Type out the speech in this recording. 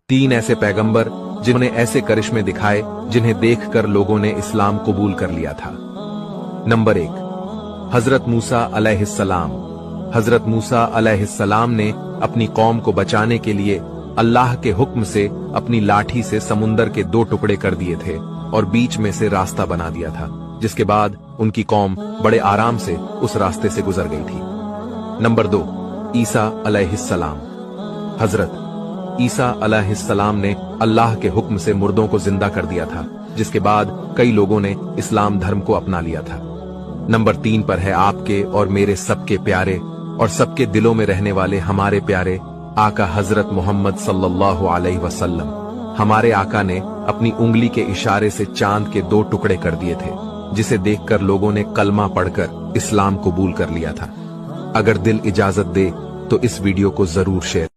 3 ऐसे पैगंबर जिन्होंने ऐसे करिश्मे दिखाए जिन्हें देखकर लोगों ने इस्लाम कबूल कर लिया था। नंबर 1, हजरत मूसा अलैहिस्सलाम। हजरत मूसा अलैहिस्सलाम ने अपनी कौम को बचाने के लिए अल्लाह के हुक्म से अपनी लाठी से समुंदर के 2 टुकड़े कर दिए थे और बीच में से रास्ता बना दिया था, जिसके बाद उनकी कौम बड़े आराम से उस रास्ते से गुजर गई थी। नंबर 2, ईसा अलैहिस्सलाम। हजरत ईसा अलैहिस्सलाम ने अल्लाह के हुक्म से मुर्दों को जिंदा कर दिया था, जिसके बाद कई लोगों ने इस्लाम धर्म को अपना लिया था। नंबर 3 पर है आपके और मेरे सबके प्यारे और सबके दिलों में रहने वाले हमारे प्यारे आका हजरत मोहम्मद सल्लल्लाहु अलैहि वसल्लम। हमारे आका ने अपनी उंगली के इशारे से चांद के 2 टुकड़े कर दिए थे, जिसे देखकर लोगों ने कलमा पढ़कर इस्लाम कबूल कर लिया था। अगर दिल इजाजत दे तो इस वीडियो को जरूर शेयर